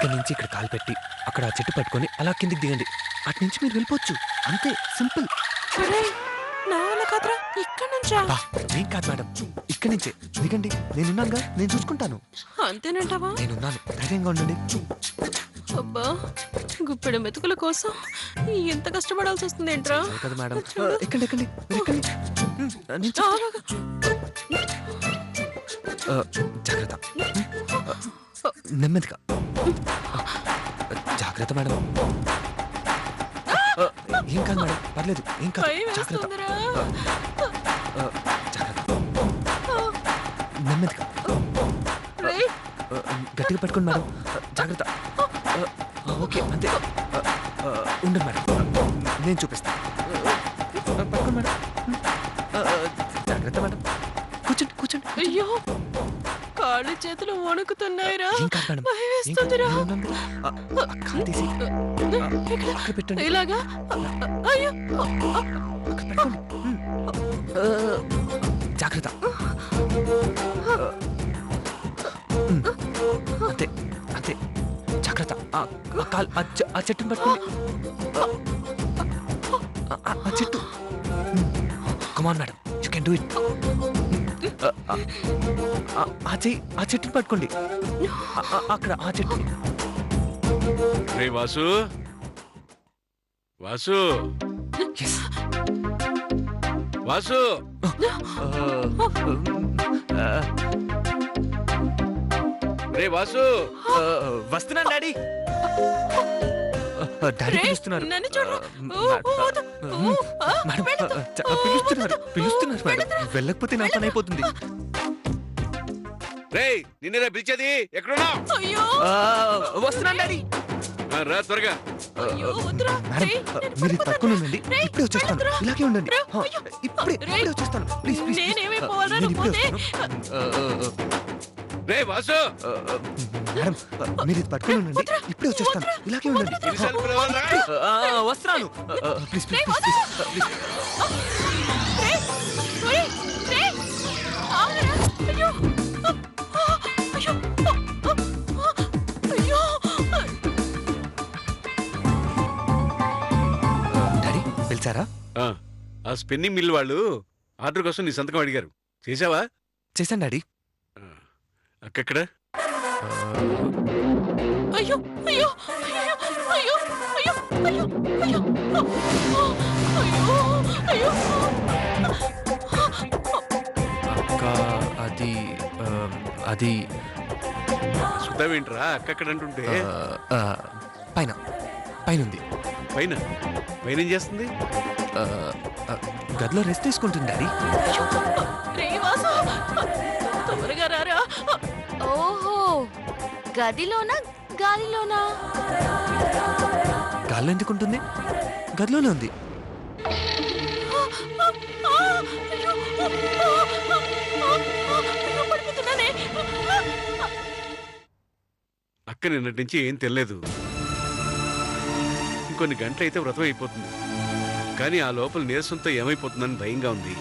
ఇక్కడి నుంచి ఇక్కడ కాలు పెట్టి అక్కడ ఆ చెట్టు పట్టుకొని అలా కిందికి దిగండి. అటు నుంచి మీరు వెళ్ళిపోవచ్చు. అంతే, సింపుల్. నా వల్ల కాదురా, ఇక్కడ నుంచా? ఏం కాదు మేడం, ఇక్కడి నుంచే దిగండి. నేనున్నాగా, నేను చూసుకుంటాను. అంతేనంటావా? నేనున్నాను, ధైర్యంగా ఉండండి. అబ్బా, గుప్పెడు మెతుకుల కోసం ఎంత కష్టపడాల్సి వస్తుంది ఏంట్రా? కదా మేడం, ఎక్కండి ఎక్కండి, మీరు ఎక్కండి. నేను జాగ్రత్త, నెమ్మదిగా. జాగ్రత్త మేడం. ఏం కాదు మేడం, పర్లేదు, ఏం కాదు. జాగ్రత్త, జాగ్రత్త, నెమ్మదిగా. గట్టిగా పట్టుకోండి మేడం, జాగ్రత్త. ఓకే, అంతే. ఉండండి మేడం, నేను చూపిస్తాను. పట్టుకోండి మేడం, జాగ్రత్త మేడం. కూర్చోండి కూర్చోండి. అయ్యో, కాళ్ళు చేతులు వణుకుతున్నాయిరా. ఏం కాదు మేడం, భయమేస్తుందిరా. కాలు తీసి అక్కడ పెట్టండి. ఇలాగా? అయ్యో, అక్కడ పెట్టుకోండి. జాగ్రత్త. అంతే అంతే, జాగ్రత్త. ఆ చెట్టుని పట్టుకోండి. ఆ చెట్టు. Come on madam, you can do it. ఆ చెట్టుని పట్టుకోండి. అక్కడ ఆ చెట్టు. రే వాసు, వాసు, వాసు. రే వాసు, వస్తున్నాను డాడీ. డాడీ పిలుస్తున్నారు. నన్ను చూడు. మేడం, పిలుస్తున్నారు మేడం. వెళ్ళకపోతే నా పని అయిపోతుంది. రే నిన్నేరా పిలిచేది, ఎక్కడున్నావు? అయ్యో, వస్తున్నాను డాడీ. రా త్వరగా. అయ్యో, వద్దురా. మేడం, మీరు తక్కువ ఉండండి, ఇప్పుడే వచ్చేస్తాను. ఇలాగే ఉండండి. ఇప్పుడే రేయ్, వచ్చేస్తాను. Please please. నేనేమైపోవాలా నేను ఇప్పుడే పోతే? వస్తాను. రే వాసు, మేడం, మీరు ఇది పట్టుకొని ఉండండి, ఇప్పుడే వచ్చేస్తాను. ఇలాగే ఉండండి. ఎన్నిసార్లు పిలవాలిరా? వస్తున్నాను. ప్లీజ్ ప్లీజ్ రేయ్, ప్లీజ్ వదలు. ప్లీజ్. రేయ్, రేయ్, రేయ్, ఆగరా. అయ్యో, అయ్యో, అయ్యో. డాడీ పిలిచారా? ఆ స్పిన్నింగ్ మిల్ వాళ్ళు ఆర్డర్ కోసం నీ సంతకం అడిగారు, చేసావా? చేశాను డాడీ. అక్కడ అయ్యో, అయ్యో, అయ్యో, అయ్యో, అయ్యో, అయ్యో, అయ్యో, అయ్యో, అయ్యో. అక్క, అది సుతావేంట్రా అక్కడ అంటుంటే? పైన పైన ఉంది. పైన పైన ఏం చేస్తుంది? గదిలో రెస్ట్ తీసుకుంటుంది డాడీ. రేయ్ వాసు, త్వరగా రారా. ఓహో, గదిలోనా గాలిలోనా? గాల్లో ఎందుకు ఉంటుంది? గదిలోనే ఉంది. అక్క నిన్నటి నుంచి ఏం తెలియదు. ఇంకొన్ని గంటలైతే వ్రతం అయిపోతుంది, కానీ ఆ లోపల నీరసంతో ఏమైపోతుందని భయంగా ఉంది.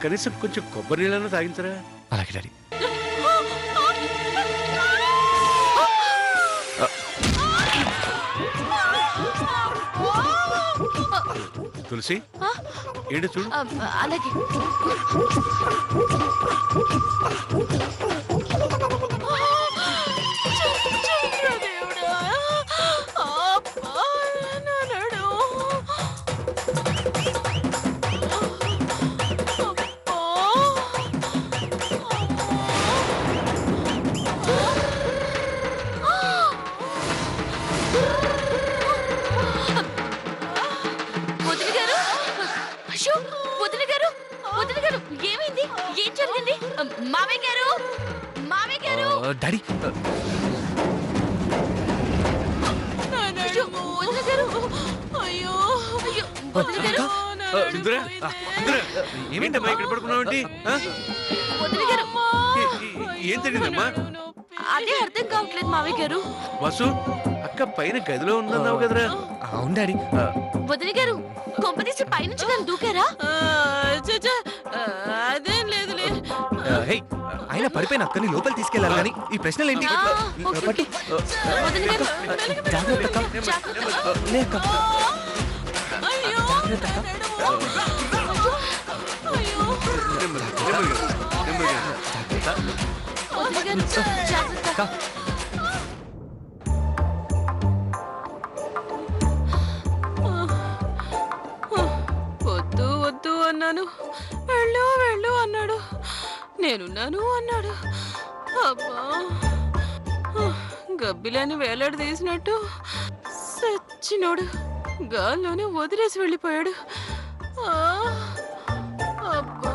కనీసం కొంచెం కొబ్బరి నీళ్ళన్నా తాగించరా? అలాగే డాడీ. తులసి, ఏంటి చూడు. అలాగే. దేవుడా, నాడు. వదిన గారు, అయ్యో, వదిన గారు, వదిన గారు, ఏమైంది? ఏం జరిగింది? మామయ్య గారు, మామయ్య గారు. డాడీ, అయ్యో, వదిన గారు. అయ్యో, అయ్యో, వదిన గారు, ఇందురా, ఇందురా, ఏమిటమ్మా ఇక్కడ పడుకున్నావేంటి? వదిన గారు. ఏం తెలియదమ్మా? అదే అర్థం కావట్లేదు మామయ్య గారు. వాసు, అక్క పైన గదిలో ఉందన్నావు కదరా? అవును డాడీ. వదిన గారు, కొంపదీసి పైనుంచి నన్ను దూకారా? చచ్చా, అదేం లేదులే. హే, ఆయన పడిపోయిన అక్కని లోపల తీసుకెళ్ళాలి కానీ ఈ ప్రశ్నలు ఏంటి పట్టు. వదిన గారు జాగ్రత్త అక్క. లే అక్క. అయ్యో జాగ్రత్త అక్క. అయ్యో నెమ్మదిగా. వదిన గారు జాగ్రత్త అక్క. వద్దు వద్దు అన్నాను, వెళ్ళు వెళ్ళు అన్నాడు, నేనున్నాను అన్నాడు. అబ్బా గబ్బిలాన్ని వేలాడి తీసినట్టు సచ్చినోడు గాల్లోనే వదిలేసి వెళ్ళిపోయాడు. ఆ, అబ్బా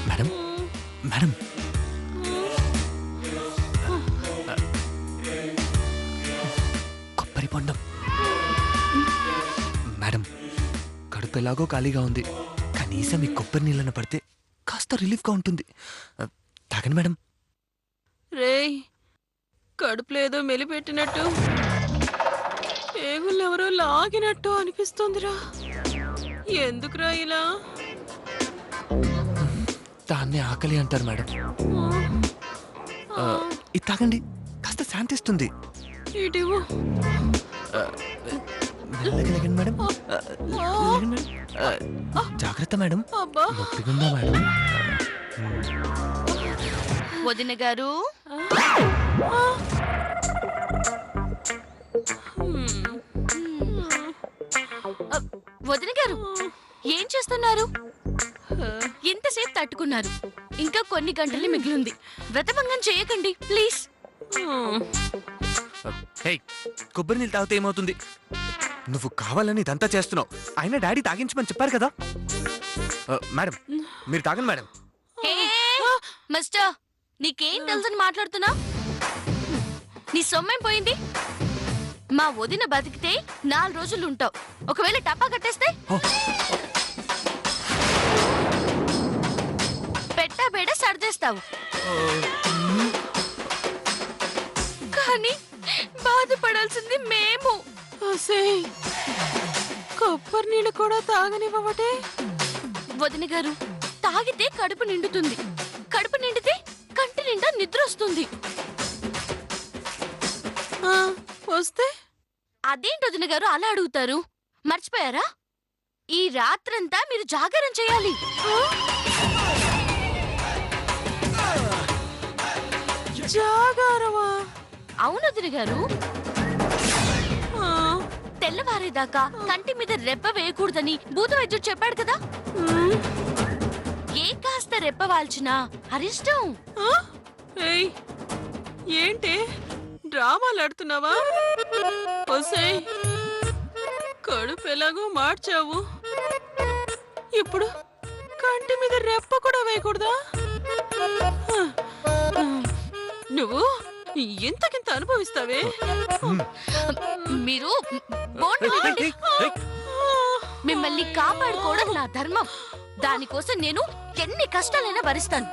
మేడం మేడం కొబ్బరి బొండం మేడం కడుపు ఎలాగో ఖాళీగా ఉంది, కనీసం ఈ కొబ్బరి నీళ్ళన పడితే కాస్త రిలీఫ్గా ఉంటుంది. తాగండి మేడం. రేయ్, కడుపులో ఏదో మెలిపెట్టినట్టు పేగులెవరో లాగినట్టు అనిపిస్తుందిరా. ఎందుకురా ఇలా? దాన్నే ఆకలి అంటారు మేడం. ఇది తాగండి, కాస్త శాంతిస్తుంది. ఇటివు. మెల్లగా లేకండి మేడం. లేకండి మేడం. జాగ్రత్త మేడం. అబ్బా నొప్పిగుందా మేడం? వదిన గారు వదిన గారు ఏం చేస్తున్నారు? ఎంతసేపు తట్టుకున్నారు? ఇంకా కొన్ని గంటలు మిగిలింది. వ్రతభంగం చేయకండి ప్లీజ్. హే, కొబ్బరి నీళ్ళు తాగితే ఏమవుతుంది? నువ్వు కావాలని ఇదంతా చేస్తున్నావు. అయినా డాడీ తాగించమని చెప్పారు కదా. మేడం మీరు తాగండి మేడం. హే, మిస్టర్, నీకేం తెలుసని మాట్లాడుతున్నా? నీ సొమ్మేం పోయింది? మా వదిన బతికితే 4 రోజులు ఉంటావు. ఒకవేళ టపా కట్టేస్తే పెట్టా బేడ సర్దేస్తావు. కానీ బాధపడాల్సింది మేము. ఒసేయ్, కొబ్బరి నీళ్ళు కూడా తాగనివ్వవటే. వదిన గారు, తాగితే కడుపు నిండుతుంది. కడుపు నిండితే కంటి నిండా నిద్ర వస్తుంది. ఆ, వస్తే అదేంటి వదిన గారు అలా అడుగుతారు? మర్చిపోయారా? ఈ రాత్రంతా మీరు జాగారం చేయాలి. జాగారమా? అవును వదిన గారు. ఆ, తెల్లవారేదాకా కంటి మీద రెప్ప వేయకూడదని భూత వైద్యుడు చెప్పాడు కదా. ఉమ్, ఏ కాస్త రెప్ప వాల్చినా అరిష్టం. ఆ? ఏయ్, ఏంటి డ్రామాలు ఆడుతున్నావా? ఒసేయ్, కడుపు ఎలాగో మార్చావు, ఇప్పుడు కంటి మీద రెప్ప కూడా వేయకూడదా? నువ్వు ఇంతకింత అనుభవిస్తావే. మీరు బోండం ఇవ్వండి. మిమ్మల్ని కాపాడుకోవడం నా ధర్మం. దానికోసం నేను ఎన్ని కష్టాలైనా భరిస్తాను.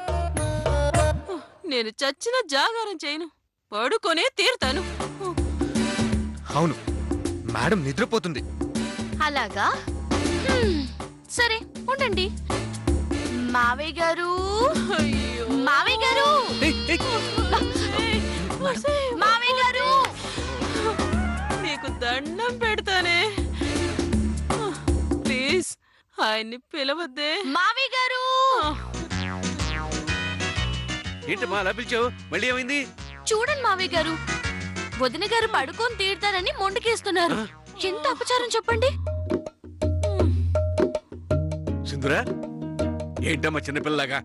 నేను చచ్చిన జాగారం చేయను, పడుకొనే తీరుతాను. అవును మేడం నిద్రపోతుంది. అలాగా? సరే ఉండండి. మావయ్య గారు, అయ్యో, మావయ్య గారు, ఏయ్, ఏయ్. మావయ్య గారు, నీకు దండం పెడతానే, ప్లీజ్ ఆయన్ని పిలవద్దే. మావయ్య గారు. ఏంటమ్మా అలా పిలిచావు? మళ్ళీ ఏమైంది? చూడండి మావయ్య గారు, వదిన గారు పడుకొని తీరుతారని మొండికేస్తున్నారు. ఎంత అపచారం చెప్పండి. సింధురా, ఏంటమ్మా చిన్నపిల్లలాగా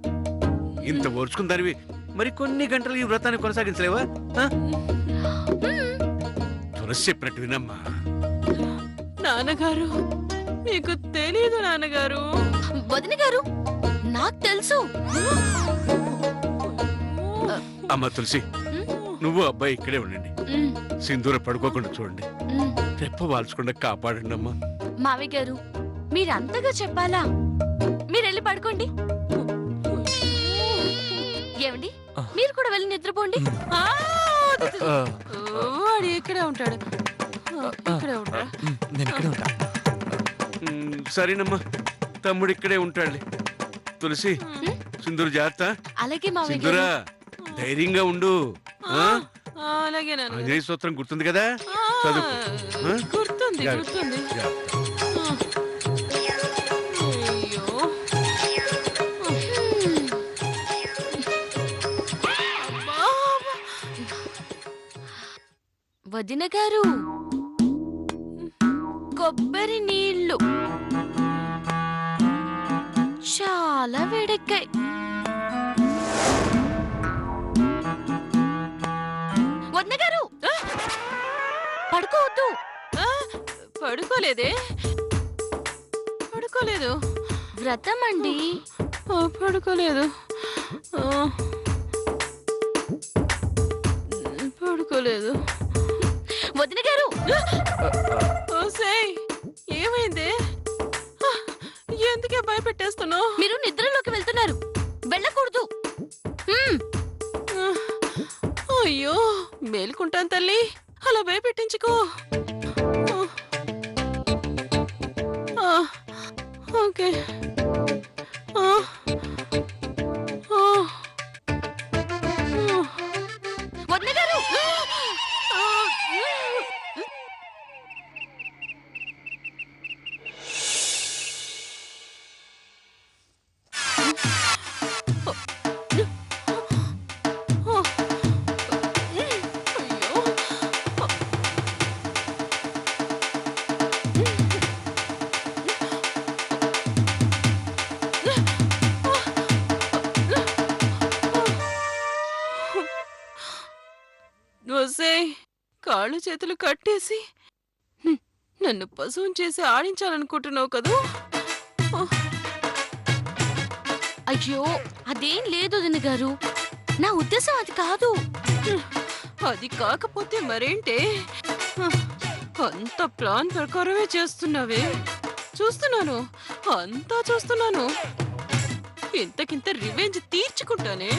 ఇంత ఓర్చుకుందానివి మరి కొన్ని గంటలు ఈ వ్రతాన్ని కొనసాగించలేవా? తులసి చెప్పినట్టు వినమ్మా. నాన్నగారు, మీకు తెలీదు నాన్నగారు. వదిన గారు, నాకు తెలుసు. అమ్మా తులసి, నువ్వు అబ్బాయి ఇక్కడే ఉండండి. సింధూర పడుకోకుండా చూడండి. రెప్ప వాల్చకుండా కాపాడండి అమ్మా. మావయ్య గారు, మీరంతగా చెప్పాలా? మీరు వెళ్ళి పడుకోండి. ఏమండి, మీరు కూడా వెళ్ళి నిద్రపోండి. ఆ, వాడు ఇక్కడే ఉంటాడు, ఇక్కడే ఉంటాడు. నేను ఇక్కడే ఉంటా. సరేనమ్మా, తమ్ముడు ఇక్కడే ఉంటాడులే. తులసి, సింధూరు జాగ్రత్త. అలాగే మావయ్య గారు. సింధూరా, ధైర్యంగా ఉండు. ఆ? అలాగే నాన్న ఆంజనేయ స్తోత్రం గుర్తుంది కదా, చదువు. ఆ? గుర్తుంది జాగ్రత్త. గుర్తుంది జాగ్రత్త. అయ్యో అబ్బా. వదిన గారు, కొబ్బరి నీళ్ళు చాలా వేడెక్కాయి. వదిన గారు, పడుకోవద్దు. ఆ, పడుకోలేదే పడుకోలేదు వ్రతం అండి. పడుకోలేదు పడుకోలేదు వదిన గారు, ఓసేయ్, ఏమైంది? ఎందుకే భయపెట్టేస్తున్నావు? మీరు నిద్రలోకి వెళ్తున్నారు, వెళ్ళకూడదు. హ్మ్. అయ్యో, మేలుకుంటాను తల్లి, అలా భయపెట్టించుకో. ఓకే. వదిన గారు, ఓసేయ్, కాళ్ళు చేతులు కట్టేసి నన్ను పశువుని చేసి ఆడించాలనుకుంటున్నావు కదూ? అయ్యో అదేం లేదు వదిన గారు, నా ఉద్దేశం అది కాదు. అది కాకపోతే మరేంటే? అంత ప్లాన్ ప్రకారమే చేస్తున్నావే. చూస్తున్నాను, అంతా చూస్తున్నాను. ఇంతకింత రివెంజ్ తీర్చుకుంటానే.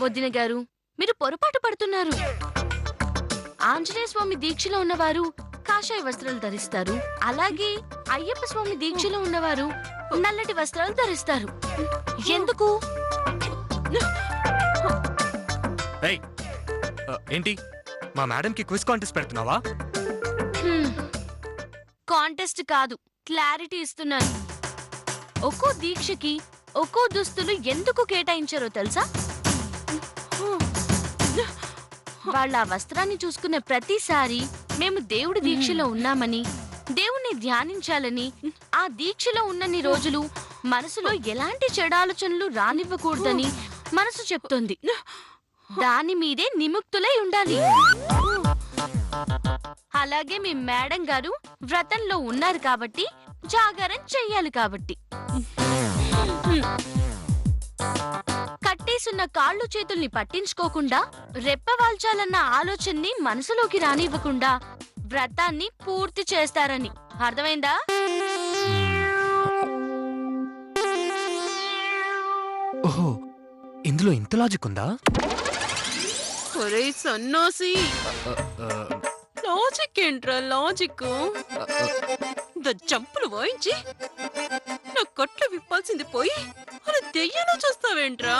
వదిన గారు, మీరు పొరపాటు పడుతున్నారు. ఆంజనేయ స్వామి దీక్షలో ఉన్నవారు కాషాయ వస్త్రాలు ధరిస్తారు, అలాగే అయ్యప్ప స్వామి దీక్షలో ఉన్నవారు నల్లటి వస్త్రాలు ధరిస్తారు. ఎందుకు? ఏయ్, ఏంటి మా మేడంకి క్విజ్ కాంటెస్ట్ పెడుతున్నావా? హ్మ్. కాంటెస్ట్ కాదు, క్లారిటీ ఇస్తున్నాను. ఒక్కో దీక్షకి ఒక్కో దుస్తులు ఎందుకు కేటాయించారో తెలుసా? వాళ్ళ ఆ వస్త్రాన్ని చూసుకునే ప్రతిసారి మేము దేవుడి దీక్షలో ఉన్నామని, దేవుణ్ణి ధ్యానించాలని, ఆ దీక్షలో ఉన్నన్ని రోజులు మనసులో ఎలాంటి చెడాలోచనలు రానివ్వకూడదని మనసు చెప్తోంది. దాని మీదే నిముక్తులై ఉండాలి. అలాగే మీ మేడం గారు వ్రతంలో ఉన్నారు కాబట్టి, జాగారం చెయ్యాలి కాబట్టి. కట్టేసున్న కాళ్ళు చేతుల్ని పట్టించుకోకుండా, రెప్పవాల్చాలన్న ఆలోచనని మనసులోకి రానివ్వకుండా వ్రతాన్ని పూర్తి చేస్తారని. అర్థమైందా? ఓహో, ఇందులో ఇంత లాజిక్ ఉందా? ఒరేయ్ సన్నాసి, లాజిక్ ఏంట్రా లాజిక్? జంపులు వాయించి నా కట్లు విప్పాల్సింది పోయి అలా దెయ్యాలో చూస్తావేంట్రా?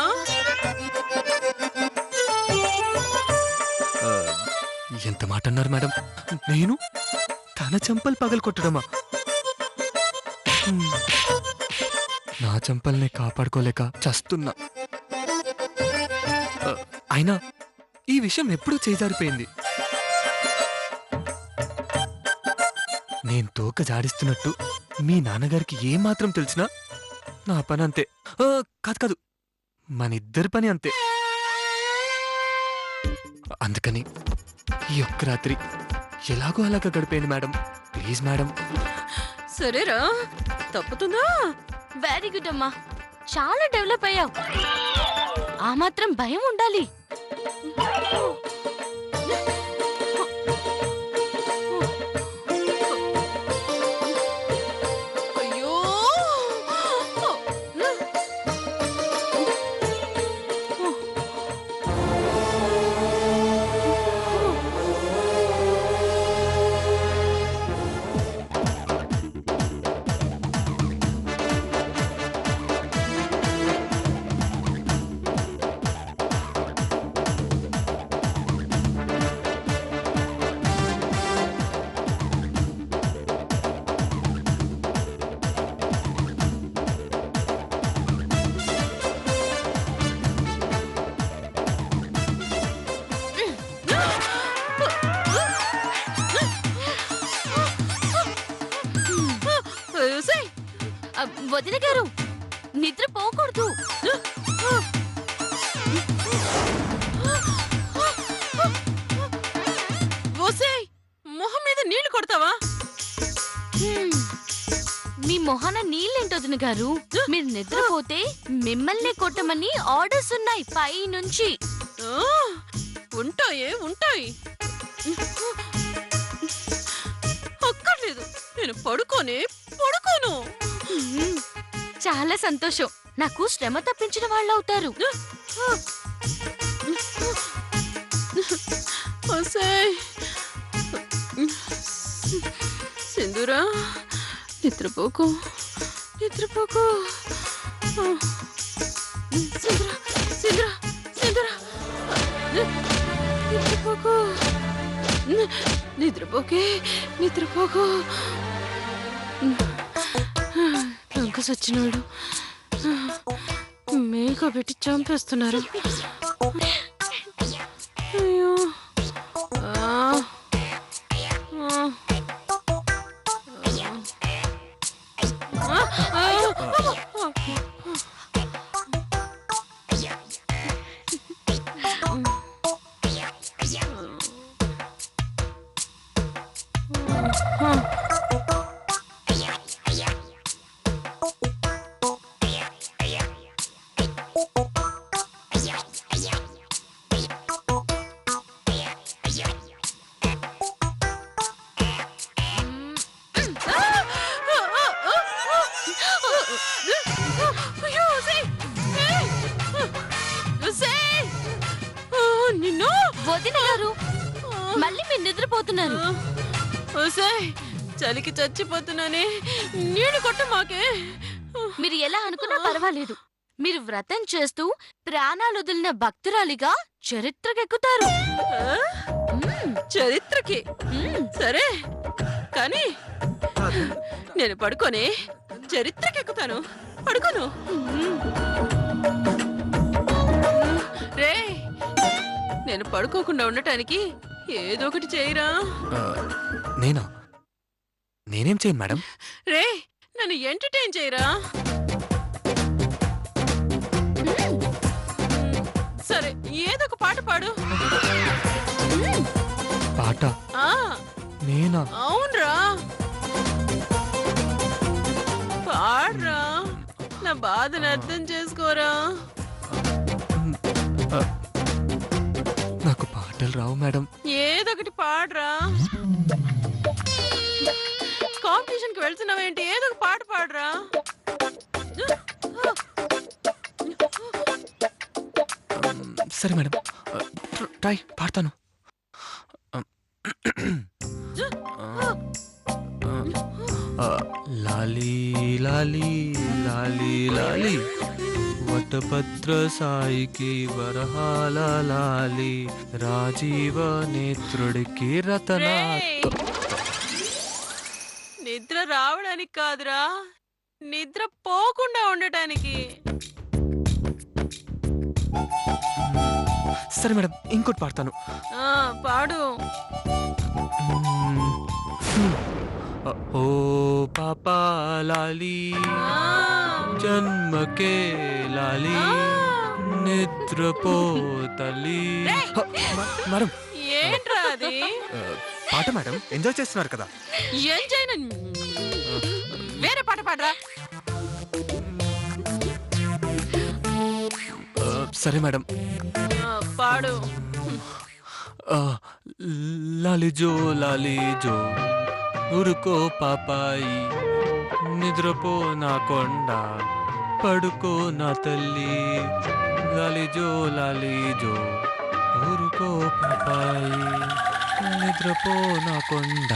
ఎంత మాట అన్నారు మేడం? నేను తన చెంపలు పగలు కొట్టడమా? నా చెంపల్ని కాపాడుకోలేక చస్తున్నా. అయినా ఈ విషయం ఎప్పుడూ చేజారిపోయింది. నేను తోక జాడిస్తున్నట్టు మీ నాన్నగారికి ఏమాత్రం తెలిసినా నా పని అంతే. కాదు కాదు, మనిద్దరి పని అంతే. అందుకని ఈ ఒక్క రాత్రి ఎలాగో అలాగా గడిపోయింది మేడం. Please madam. సరేరా, తప్పుతుందా? వెరీ గుడ్ అమ్మా, చాలా డెవలప్ అయ్యావు. ఆ మాత్రం భయం ఉండాలి. అయ్యో, వదిన గారు నిద్రపోకూడదు. ఓసేయ్, మొహం మీద నీళ్లు కొడతావా? హ్మ్. మీ మొహాన నీళ్ళేంటి వదిన గారు? మీరు నిద్రపోతే మిమ్మల్ని కొట్టమని ఆర్డర్స్ ఉన్నాయి పై నుంచి. ఆ, ఉంటాయే ఉంటాయి. అక్కర్లేదు, నేను పడుకోను. హ్మ్. చాలా సంతోషం. నాకు శ్రమ తప్పించిన వాళ్ళు అవుతారు. ఓసేయ్, సింధూరా, నిద్రపోకు. సింధూరా, నిద్రపోకు. నిద్రపోకు. లంకస్ వచ్చినాడు, మేక పెట్టి చంపేస్తున్నారు. అయ్యో. నిన్ను వదిన గారు మళ్ళీ మీరు నిద్రపోతున్నారు. ఓసేయ్, చలికి చచ్చిపోతున్నానే, నీళ్లు కొట్ట మాకే. మీరు ఎలా అనుకున్నా పర్వాలేదు. మీరు వ్రతం చేస్తూ ప్రాణాలు వదిలిన భక్తురాలిగా చరిత్రకెక్కుతారు. చరిత్రకి సరే, కానీ నేను పడుకోనే చరిత్రకెక్కుతాను. పడుకోను. రే, నేను పడుకోకుండా ఉండటానికి ఏదో ఒకటి చేయరా. నేనేం చేయను మేడం. రే, నన్ను ఎంటర్టైన్ చేయరా. సరే, ఏదో ఒక పాట పాడు. పాట ఆ, నేనా? అవునరా, పాడరా. నా బాధను అర్థం చేసుకోరా. నాకు పాటలు రావు మేడం. ఏదో ఒకటి పాడరా. కాంపిటీషన్ కి వెళ్తున్నావేంటి? ఏదో ఒక పాట పాడరా. సరే మేడం, ట్రై పాడతాను. లాలీ లాలీ లాలీ లాలీ వటపత్ర సాయికి వరహాల లాలి రాజీవ నేత్రుడికి రతన. రేయ్, నిద్ర రావడానికి కాదురా, నిద్ర పోకుండా ఉండటానికి. సరే మేడం, ఇంకోటి పాడతాను. ఆ, పాడు. ఓ పాపా లాలి ఆ, జన్మకే లాలి ఆ. నిద్రపో తల్లి. రేయ్. మేడం, ఏంట్రా అది? పాట మేడం, ఎంజాయ్ చేస్తున్నారు కదా. ఏం చేయను. వేరే పాట పాడరా. సరే మేడం, ఆ, పాడు. లాలి జో ఉరుకో పాపాయి నిద్రపో నా కొండ పడుకో నా తల్లి. లాలి జో ఉరుకో పాపాయి నిద్రపో నా కొండ